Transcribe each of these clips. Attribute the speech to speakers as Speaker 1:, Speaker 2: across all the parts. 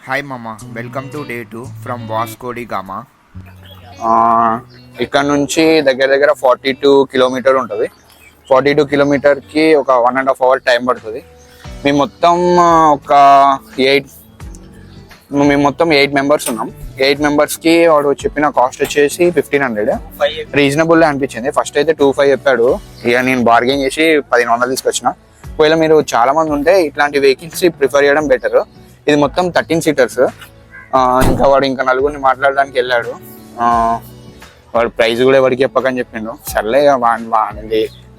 Speaker 1: Hi మామ, welcome to day 2 from Vasco da Gama.
Speaker 2: ఇక్కడ నుంచి దగ్గర దగ్గర 42 కిలోమీటర్ ఉంటుంది. 42 కిలోమీటర్కి ఒక 1.5 అవర్ టైం పడుతుంది. మేము మొత్తం ఒక 8 మెంబర్స్ ఉన్నాం. 8 మెంబర్స్కి వాడు చెప్పిన కాస్ట్ వచ్చేసి 1500. రీజనబుల్ అనిపించింది. ఫస్ట్ అయితే 2500 చెప్పాడు. ఇక నేను బార్గెన్ చేసి 1500 తీసుకొచ్చిన. ఒకవేళ మీరు చాలా మంది ఉంటే ఇట్లాంటి వెహికల్స్ ప్రిఫర్ చేయడం బెటర్. ఇది మొత్తం 13 సీటర్స్. ఇంకా వాడు ఇంకా నలుగురిని మాట్లాడడానికి వెళ్ళాడు. వాడు ప్రైస్ కూడా ఎవరికి చెప్పకని చెప్పిండు. సర్లే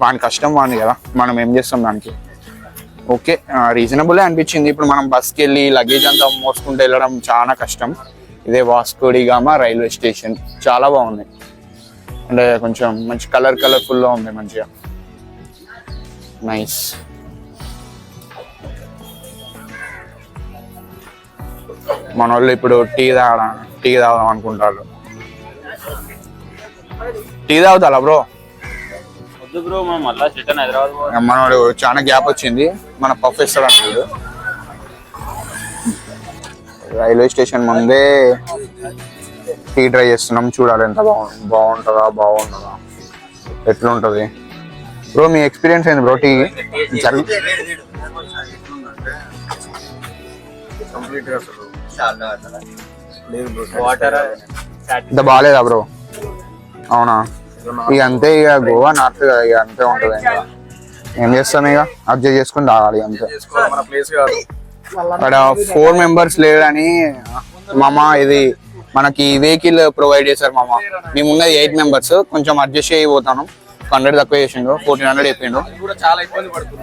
Speaker 2: వాని కష్టం వాడిని కదా, మనం ఏం చేస్తాం దానికి. ఓకే, రీజనబులే అనిపించింది. ఇప్పుడు మనం బస్కి వెళ్ళి లగేజ్ అంతా మోసుకుంటూ వెళ్ళడం చాలా కష్టం. ఇదే వాస్కో డి గామా రైల్వే స్టేషన్. చాలా బాగుంది, అంటే కొంచెం మంచి కలర్ఫుల్గా ఉంది, మంచిగా నైస్. మన వాళ్ళు ఇప్పుడు టీ తాగుదాం అనుకుంటారు. టీ తాగుతా బ్రో? మనోడు చాలా గ్యాప్ వచ్చింది, మన ప్రొఫెసర్ అన్నాడు. రైల్వే స్టేషన్ ముందే టీ ట్రై చేస్తున్నాం. చూడాలి ఎంత బాగుంటుందా ఎట్లుంటుంది బ్రో. మీ ఎక్స్పీరియన్స్ ఏంది బ్రో? టీ ఇంత బాగాలేదా బ్రో? అవునా? ఇక అంతే, ఇక గోవా నార్త్ కదా, ఇక అంతే ఉంటుంది. ఇంకా ఏం చేస్తాం, ఇక అడ్జస్ట్ చేసుకుని తాగాలి అంతే. అక్కడ 4 మెంబర్స్ లేడని మామ ఇది మనకి వెహికల్ ప్రొవైడ్ చేశారు మామ. మేము ఉన్నది 8 మెంబర్స్. కొంచెం అడ్జస్ట్ అయిపోతాను. 100 తక్కువ చేసిండు, 1400 చెప్పిండు.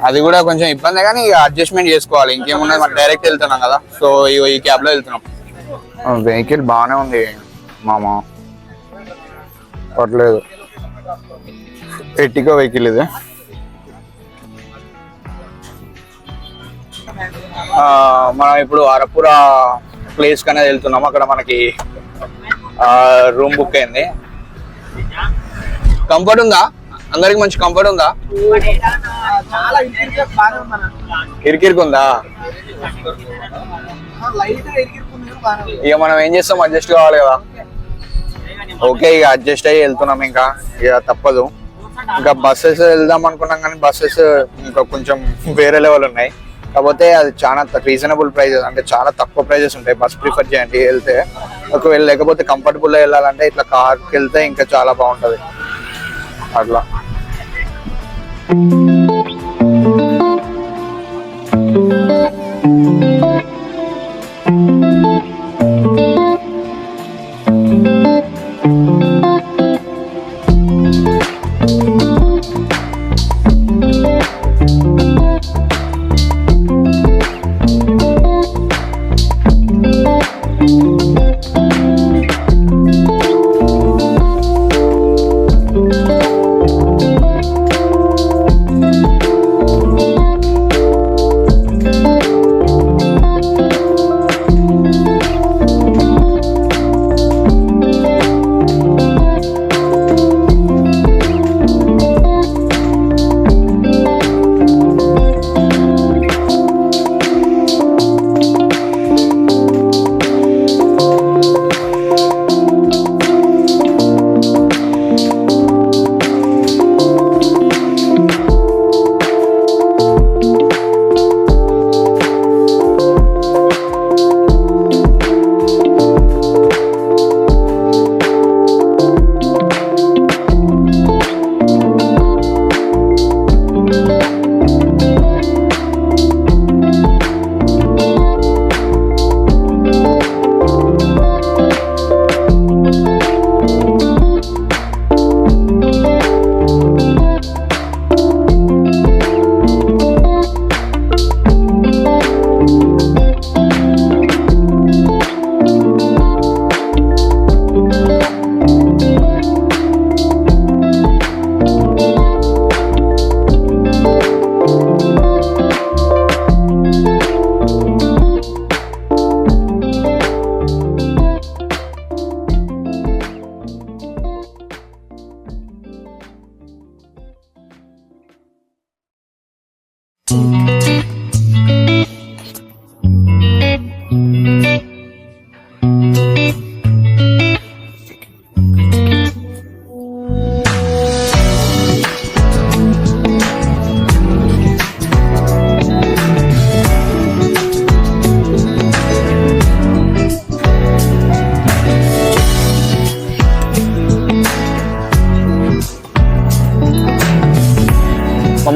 Speaker 2: అది కూడా కొంచెం ఇబ్బంది, కానీ ఇక అడ్జస్ట్మెంట్ చేసుకోవాలి. ఇంకేమున్నది, మనం డైరెక్ట్ వెళ్తున్నాం కదా, సో ఈ క్యాబ్ లో వెళ్తున్నాం. వెహికల్ బాగానే ఉంది మామ, పర్లేదు. ఎర్టిగా వెహికల్ ఇది. మనం ఇప్పుడు అరపుర ప్లేస్ కనే వెళ్తున్నాం. అక్కడ మనకి రూమ్ బుక్ అయింది. కంఫర్ట్ ఉందా? అందరికి మంచి కంఫర్ట్ ఉందా? ఇరికిరికి ఉందా? ఇక మనం ఏం చేస్తాం, అడ్జస్ట్ కావాలి కదా. ఓకే, ఇక అడ్జస్ట్ అయ్యి వెళ్తున్నాం. ఇంకా ఇక తప్పదు. ఇంకా బస్సెస్ వెళ్దాం అనుకున్నాం, కానీ బస్సెస్ ఇంకా కొంచెం వేరే లెవెల్ ఉన్నాయి. కాకపోతే అది చాలా రీజనబుల్ ప్రైజెస్, అంటే చాలా తక్కువ ప్రైజెస్ ఉంటాయి. బస్ ప్రిఫర్ చేయండి వెళ్తే. ఒకవేళ లేకపోతే కంఫర్టబుల్గా వెళ్ళాలంటే ఇట్లా కార్కి వెళ్తే ఇంకా చాలా బాగుంటుంది అట్లా.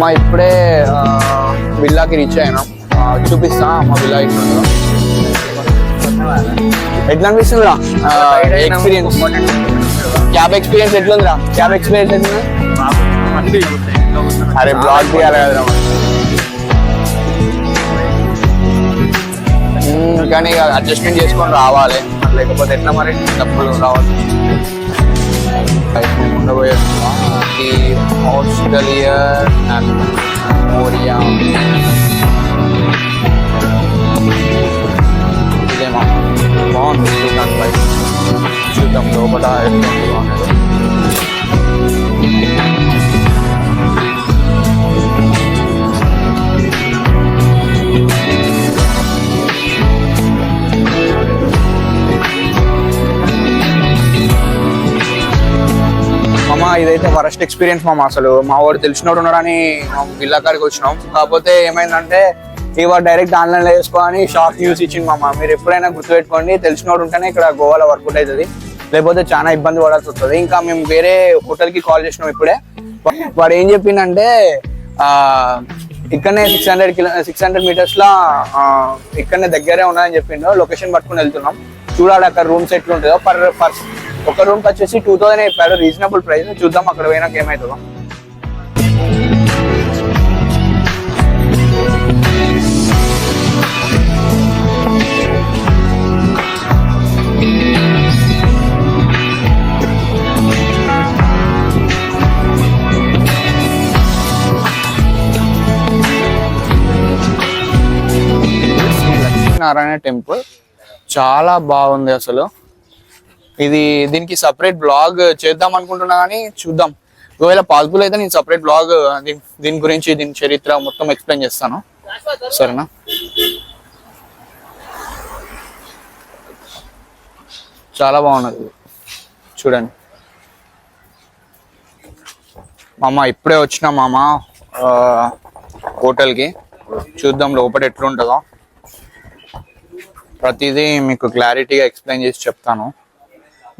Speaker 2: అమ్మ ఇప్పుడే విల్లాకి రీచ్ అయినా, చూపిస్తా మా విల్లా ఎట్లుందో. ఎట్లా అనిపిస్తుందిరా ఎక్స్పీరియన్స్? క్యాబ్ ఎక్స్పీరియన్స్ ఎట్లుందిరా? క్యాబ్ ఎక్స్పీరియన్స్ ఎట్లుంది? అరే బ్లాగ్ తీయాలి కదరా. కానీ అడ్జస్ట్మెంట్ చేసుకొని రావాలి, లేకపోతే ఎట్లా మరి డబ్బులు రావాలి. ఉండబోయే ఆస్ట్రేలియా మోరియా ఇదేమా బాగుంది చూడడానికి. బయట చూద్దాం లోపల ఎట్లా బాగుంది. ఇదైతే వరస్ట్ ఎక్స్పీరియన్స్ మామ. అసలు మా వాడు తెలిసినోడు ఉన్నాడని విల్లా కాడికి వచ్చినాం. కాకపోతే ఏమైందంటే ఇవాళ డైరెక్ట్ ఆన్లైన్ లో వేసుకోని షాక్ న్యూస్ ఇచ్చింది మామ. మీరు ఎప్పుడైనా గుర్తుపెట్టుకోండి, తెలిసినోడు ఉంటేనే ఇక్కడ గోవాలో వర్కౌట్ అవుతుంది, లేకపోతే చాలా ఇబ్బంది పడాల్సి వస్తుంది. ఇంకా మేము వేరే హోటల్ కి కాల్ చేసినాం ఇప్పుడే. వాడు ఏం చెప్పిందంటే ఇక్కడనే 600 మీటర్స్ లా ఇక్కడనే దగ్గరే ఉన్నాయని చెప్పిండు. లొకేషన్ పట్టుకుని వెళ్తున్నాం, చూడాలి అక్కడ రూమ్స్ ఎట్లుంటుందో. పర్ ఒక రూమ్ వచ్చేసి 2000 చెప్పాడు, రీజనబుల్ ప్రైస్. చూద్దాం అక్కడ పోయినాక ఏమవుతుందో. లక్ష్మీనారాయణ టెంపుల్ చాలా బాగుంది అసలు. దీనికి సపరేట్ బ్లాగ్ చేద్దాం అనుకుంటున్నా, కానీ చూద్దాం. ఒకవేళ పాసిబుల్ అయితే నేను సపరేట్ బ్లాగ్ దీని గురించి, దీని చరిత్ర మొత్తం ఎక్స్ప్లెయిన్ చేస్తాను, సరేనా? చాలా బాగున్నది చూడండి మామ. ఇప్పుడే వచ్చిన మామ హోటల్కి. చూద్దాం లోపల ఎట్లుంటుందో. ప్రతిదీ మీకు క్లారిటీగా ఎక్స్ప్లెయిన్ చేసి చెప్తాను.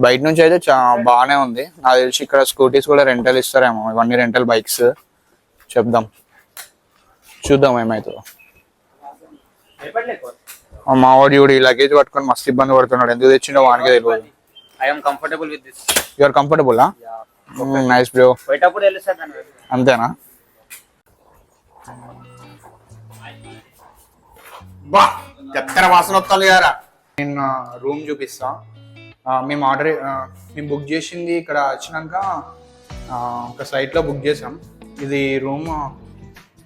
Speaker 2: బయట నుంచి అయితే బాగానే ఉంది. నాకు తెలిసి ఇక్కడ స్కూటీస్ కూడా రెంటల్ ఇస్తారేమో, ఇవన్నీ రెంటల్ బైక్స్. చూద్దాం ఏమవుతుందో. మా వాడు ఈ లగేజ్ పట్టుకొని మస్తు ఇబ్బంది పడుతున్నాడు. ఎందుకు తెచ్చిండో వానికే తెలియదు. You're comfortable? Nice bro. అంతేనా? బా ఎక్కడ వాసన వస్తుంది కదా. నేను రూమ్ చూపిస్తా. మేము బుక్ చేసింది ఇక్కడ వచ్చినాక ఒక సైట్లో బుక్ చేసాం. ఇది రూమ్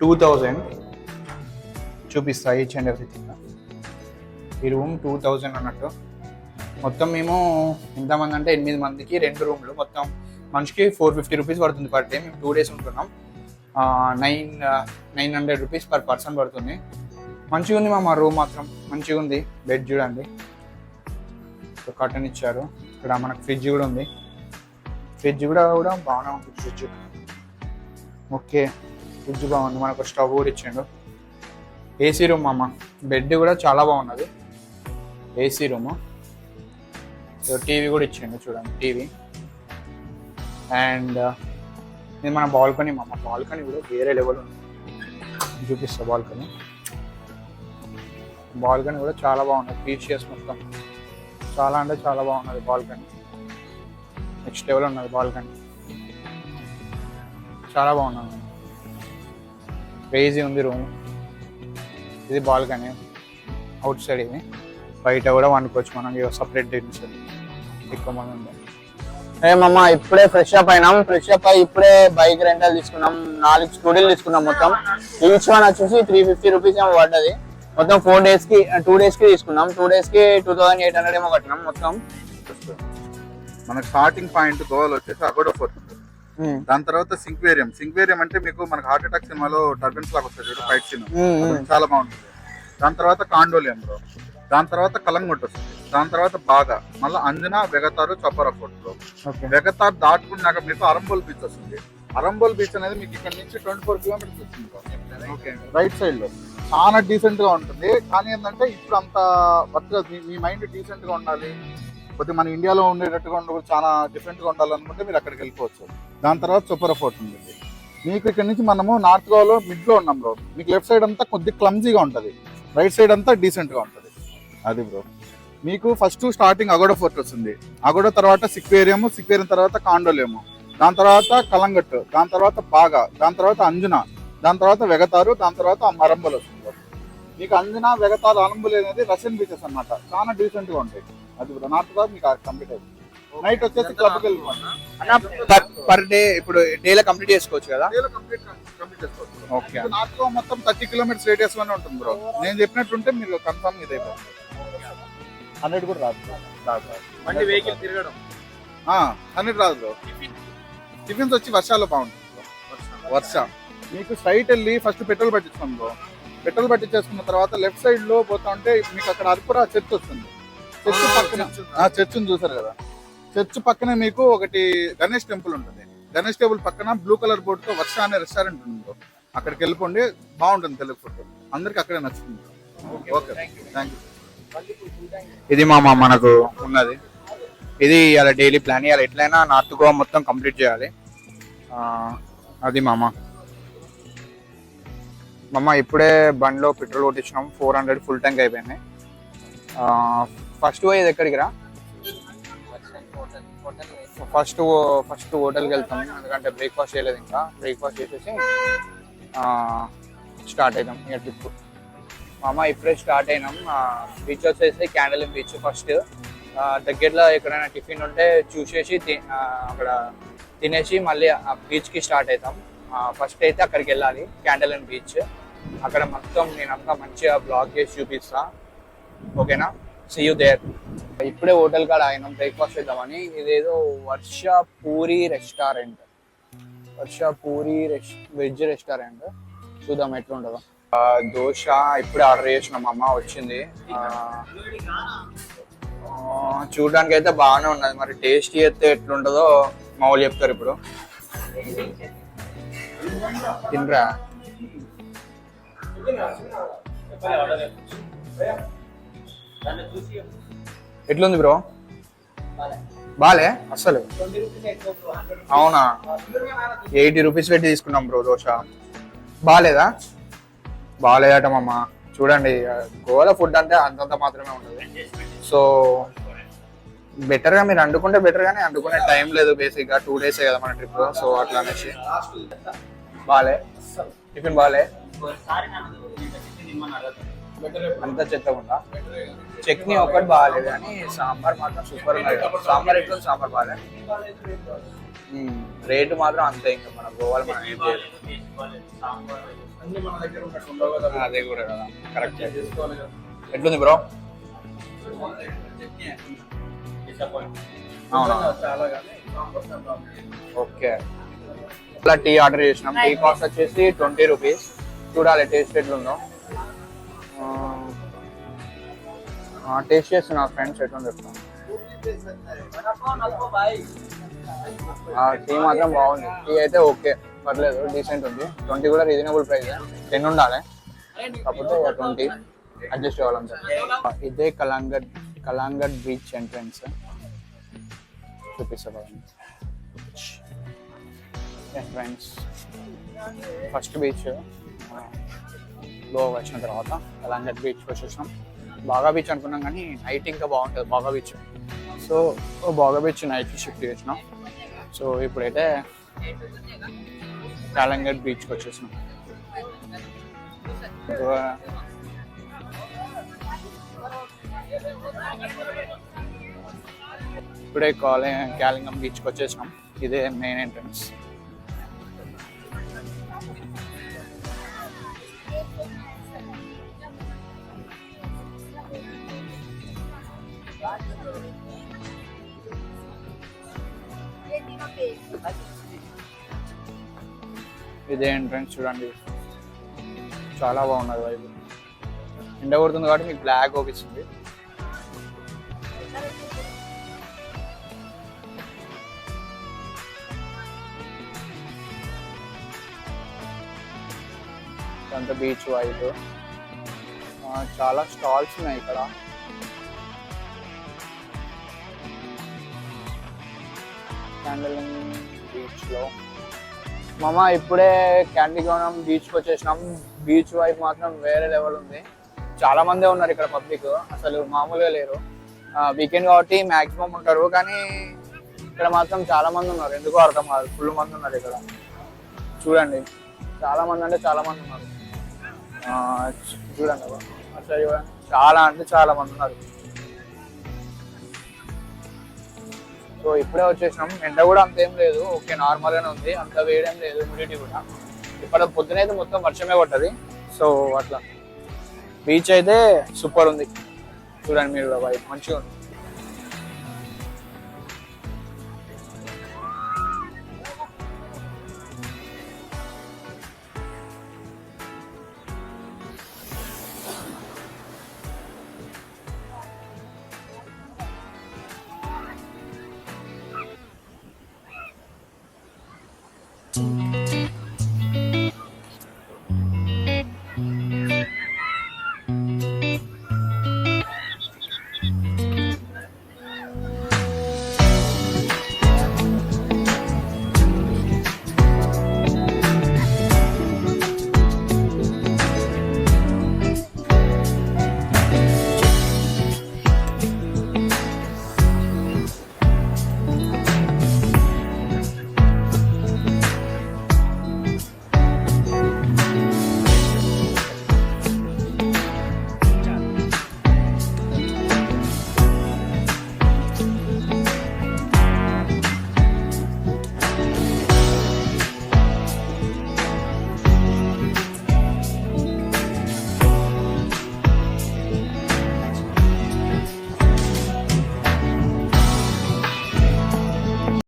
Speaker 2: 2000 చూపిస్తా, ఈచ్ అండ్ ఎవ్రీథింగ్. ఈ రూమ్ 2000 అన్నట్టు. మొత్తం మేము ఎంతమంది అంటే 8 మందికి 2 రూమ్లు. మొత్తం మనిషికి 450 రూపీస్ పడుతుంది పర్ డే. మేము 2 days ఉంటున్నాం. 900 రూపీస్ పర్ పర్సన్ పడుతుంది. మంచిగా ఉంది మా రూమ్ మాత్రం మంచిగా ఉంది. బెడ్ చూడండి, కర్టన్ ఇచ్చారు. ఇక్కడ మనకు ఫ్రిడ్జ్ కూడా ఉంది. ఫ్రిడ్జ్ కూడా బాగానే ఉంది. ఫ్రిడ్జ్ ఓకే, ఫ్రిడ్జ్ బాగుంది. మనకు స్టవ్ కూడా ఇచ్చిండు. ఏసీ రూమ్ అమ్మ. బెడ్ కూడా చాలా బాగున్నది. AC room. టీవీ కూడా ఇచ్చిండు చూడండి, టీవీ. అండ్ ఇది మన బాల్కనీ అమ్మ. బాల్కనీ కూడా వేరే లెవెల్ ఉంది. చూపిస్తా బాల్కనీ. బాల్కనీ కూడా చాలా బాగున్నది. పీషియస్ మొత్తం చాలా అంటే చాలా బాగున్నది బాల్కనీ. నెక్స్ట్ లెవెల్ ఉన్నది బాల్కనీ, చాలా బాగున్నది. క్రేజీ ఉంది రూమ్. ఇది బాల్కనీ అవుట్ సైడ్. ఇది బయట కూడా వండుకోవచ్చు మనం. సపరేట్ డిన్స్ ఎక్కువ మంది ఉంది. ఏమమ్మా ఇప్పుడే ఫ్రెష్ అప్ అయినాం. ఫ్రెష్ అప్ అయ్యి ఇప్పుడే బైక్ రెంటల్ తీసుకున్నాం. 4 స్కూటీలు తీసుకున్నాం. మొత్తం ఈచ్ వన్ వచ్చేసి 350 రూపీస్ ఏమో పడ్డది. మొత్తం 4 days కి 2 days కి తీసుకున్నాం. 2 days కి 2800 ఏమో కట్టినాం మొత్తం.
Speaker 3: మనకు స్టార్టింగ్ పాయింట్ గోవాలో వచ్చేసి అగోడా ఫోర్ట్. దాని తర్వాత సింక్వేరియం అంటే మీకు మనకు హార్ట్ అటాక్ సినిమాలో టర్బెన్స్ లాగా వస్తుంది ఫైట్ సీన్, చాలా బాగుంటుంది. దాని తర్వాత కాండోలియం బ్రో. దాని తర్వాత కలంగొట్టు వస్తుంది. దాని తర్వాత బాగా మళ్ళీ అంజనా, వెగతారు, చొప్పర ఫోర్ట్ బ్రో. వెగతార్ దాటుకున్నాక మీకు అరంబోల్ బీచ్ వస్తుంది. అరంబోల్ బీచ్ అనేది మీకు ఇక్కడ నుంచి 24 కిలోమీటర్స్ వస్తుంది రైట్ సైడ్ లో. చాలా డీసెంట్ గా ఉంటుంది. కానీ ఏంటంటే ఇప్పుడు అంత వర్క్ మీ మైండ్ డీసెంట్ గా ఉండాలి, కొద్దిగా మన ఇండియాలో ఉండేటట్టుగా చాలా డిఫరెంట్ గా ఉండాలనుకుంటే మీరు అక్కడికి వెళ్ళిపోవచ్చు. దాని తర్వాత చొప్పర ఫోర్ట్ ఉంటుంది. మీకు ఇక్కడ నుంచి మనము నార్త్ గోవాలో మిడ్ లో ఉన్నాం బ్రో. మీకు లెఫ్ట్ సైడ్ అంతా కొద్దిగా క్లమ్జీగా ఉంటుంది, రైట్ సైడ్ అంతా డీసెంట్ గా ఉంటుంది. అది బ్రో. మీకు ఫస్ట్ స్టార్టింగ్ అగోడా ఫోర్ట్ వస్తుంది, అగోడా తర్వాత సిక్వేరియం తర్వాత కాండోలేము, దాని తర్వాత కలంగట్, దాని తర్వాత బాగా, దాని తర్వాత అంజునా, దాని తర్వాత వెగతారు, దాని తర్వాత మరంబలు వస్తుంది బ్రో. మీకు అంజనా, వెగతారు, అలంబులు అనేది రష్యన్ బీచెస్ అన్నమాట, చాలా డీసెంట్ గా ఉంటాయి. అది బ్రో నార్త్ గోవా మీకు కంప్లీట్ అవుతుంది. నైట్ వచ్చేసి క్లబ్కి వెళ్ళిపోండి.
Speaker 2: పర్ డే ఇప్పుడు డేలో కంప్లీట్ చేసుకోవచ్చు కదా?
Speaker 3: కంప్లీట్ చేసుకోవచ్చు.
Speaker 2: ఓకే.
Speaker 3: నార్త్ గోవా మొత్తం 30 కిలోమీటర్స్ రేడియస్ లోనే ఉంటుంది బ్రో. నేను చెప్పినట్టుంటే మీరు కన్ఫర్మ్ ఇది అయిపోతుంది. 100 కూడా రాదు.
Speaker 4: వెహికల్ తిరగడం
Speaker 3: 100 రాదు బ్రో. టిఫిన్స్ వచ్చి వర్షాల్లో బాగుంటుంది బ్రో. వర్ష మీకు స్ట్రైట్ వెళ్ళి ఫస్ట్ పెట్రోల్ పట్టించుకోండి బ్రో. పెట్రోల్ పట్టించేసుకున్న తర్వాత లెఫ్ట్ సైడ్ లో పోతా ఉంటే మీకు అక్కడ అర్పురా చర్చ్ వస్తుంది. చర్చ్ పక్కన చర్చ్ని చూసారు కదా, చర్చ్ పక్కనే మీకు ఒకటి గణేష్ టెంపుల్ ఉంటుంది. గణేష్ టెంపుల్ పక్కన బ్లూ కలర్ బోర్డ్ తో వర్ష అనే రెస్టారెంట్ ఉంది బ్రో. అక్కడికి వెళ్ళిపోండి, బాగుంటుంది తెలుగు ఫుడ్, అందరికి అక్కడే నచ్చుతుంది. Okay, thank you.
Speaker 2: ఇది మామ మనకు ఉన్నది. ఇది ఇలా డైలీ ప్లాన్. ఇవాళ ఎట్లయినా నార్త్ గోవా మొత్తం కంప్లీట్ చేయాలి. అది మామ ఇప్పుడే బండిలో పెట్రోల్ కొట్టించినాం. 400 ఫుల్ ట్యాంక్ అయిపోయింది. ఫస్ట్ పోయేది ఎక్కడికి రా? ఫస్ట్ హోటల్కి వెళ్తాం, ఎందుకంటే బ్రేక్ఫాస్ట్ చేయలేదు. ఇంకా బ్రేక్ఫాస్ట్ చేసేసి స్టార్ట్ అవుతాం ఇక ట్రిప్. ఇప్పుడే స్టార్ట్ అయినాం. బీచ్ వచ్చేసి క్యాండలిన్ బీచ్. ఫస్ట్ దగ్గరలో ఎక్కడైనా టిఫిన్ ఉంటే చూసేసి అక్కడ తినేసి మళ్ళీ ఆ బీచ్కి స్టార్ట్ అవుతాం. ఫస్ట్ అయితే అక్కడికి వెళ్ళాలి, క్యాండలిన్ బీచ్. అక్కడ మొత్తం నేనంతా మంచిగా బ్లాగ్ చేసి చూపిస్తా, ఓకేనా? See you there. ఇప్పుడే హోటల్ కాడ అయినాం బ్రేక్ఫాస్ట్ చేద్దామని. ఇదేదో Varsha Puri restaurant, veg restaurant. చూద్దాం ఎట్లుంటుందో. దోశ ఇప్పుడే ఆర్డర్ చేసినాం, అమ్మ వచ్చింది. చూడడానికి అయితే బాగానే ఉన్నది, మరి టేస్ట్ చేస్తే ఎట్లుంటుందో మా వాళ్ళు చెప్తారు. ఇప్పుడు తినరా? ఎట్లుంది బ్రో? బాలే అస్సలు. అవునా? 80 రూపీస్ పెట్టి తీసుకున్నాం బ్రో దోశ. బాగాలేదా? బాగాలేదట మమ్మ. చూడండి, గోవాలో ఫుడ్ అంటే అంతంత మాత్రమే ఉంటుంది. సో బెటర్గా మీరు అండుకుంటే బెటర్, కానీ అండుకునే టైం లేదు. బేసిక్గా 2 days కదా మన ట్రిప్. సో అట్లా అనేసి బాలే. టిఫిన్ బాలే, అంతా చెత్తకుండా. చట్నీ ఒకటి బాగాలేదు, కానీ సాంబార్ మాత్రం సూపర్ ఉంది. సాంబార్ ఎట్లా? సాంబార్ బాగాలేదు. రేటు మాత్రం అంతే. ఇంకా మన గోవాలో మనం ఏం చేయలేదు. అదే కూడా కదా, కరెక్ట్. ఎట్లుంది బ్రో? అవునా? ఓకే. అలా టీ ఆర్డర్ చేసినాం. టీ కాస్ట్ వచ్చేసి 20 రూపీస్. చూడాలి టేస్ట్ ఎట్లుందో. టేస్ట్ చేస్తున్నా ఫ్రెండ్స్, ఎట్లుంది చెప్తాను. టీ మాత్రం బాగుంది. టీ అయితే ఓకే, పర్లేదు, డీసెంట్ ఉంది. 20 కూడా రీజనబుల్ ప్రైస్. 10 ఉండాలి, కాకపోతే 20 అడ్జస్ట్ అవ్వాలంటే. ఇదే కలాంగట్ బీచ్ ఎంట్రన్స్ చూపిస్తా. Entrance first beach. గోవా వచ్చిన తర్వాత కలాంగట్ బీచ్కి వచ్చేసినాం. బాగా బీచ్ అనుకున్నాం, కానీ నైట్ ఇంకా బాగుంటుంది బాగా బీచ్. సో బాగా బీచ్ నైట్కి షిఫ్ట్ చేసినాం. సో ఇప్పుడైతే కలాంగట్ బీచ్కి వచ్చేసినాం. ఇప్పుడే కాలింగం బీచ్కి వచ్చేసినాం. ఇదే మెయిన్ ఎంట్రన్స్. ఇదే ఎంట్రన్స్. చూడండి, చాలా బాగున్నది వైపు. ఎండ కొడుతుంది కాబట్టి మీకు బ్లాక్ అవుపిస్తుంది. అంత బీచ్ వైపు చాలా స్టాల్స్ ఉన్నాయి ఇక్కడ. క్యాండలిన్ బీచ్లో మామ ఇప్పుడే క్యాండిగోనం బీచ్కి వచ్చేసినాం. బీచ్ వైపు మాత్రం వేరే లెవెల్ ఉంది. చాలా మందే ఉన్నారు ఇక్కడ, పబ్లిక్ అసలు మామూలుగా లేరు. వీకెండ్ కాబట్టి మ్యాక్సిమం ఉంటారు, కానీ ఇక్కడ మాత్రం చాలా మంది ఉన్నారు. ఎందుకో అర్థం కాదు, ఫుల్ మంది ఉన్నారు ఇక్కడ. చూడండి, చాలా మంది అంటే చాలా మంది ఉన్నారు. చూడండి అసలు చూడండి, చాలా అంటే చాలా మంది ఉన్నారు. సో ఇప్పుడే వచ్చేసినాం. ఎండ కూడా అంతేం లేదు, ఓకే నార్మల్గానే ఉంది, అంత వేడేం లేదు. హ్యూమిడిటీ కూడా ఇప్పుడు పొద్దునైతే మొత్తం వర్షమే పడ్డది. సో అట్లా బీచ్ అయితే సూపర్ ఉంది. చూడండి మీరు కూడా, వైపు మంచిగా ఉంది.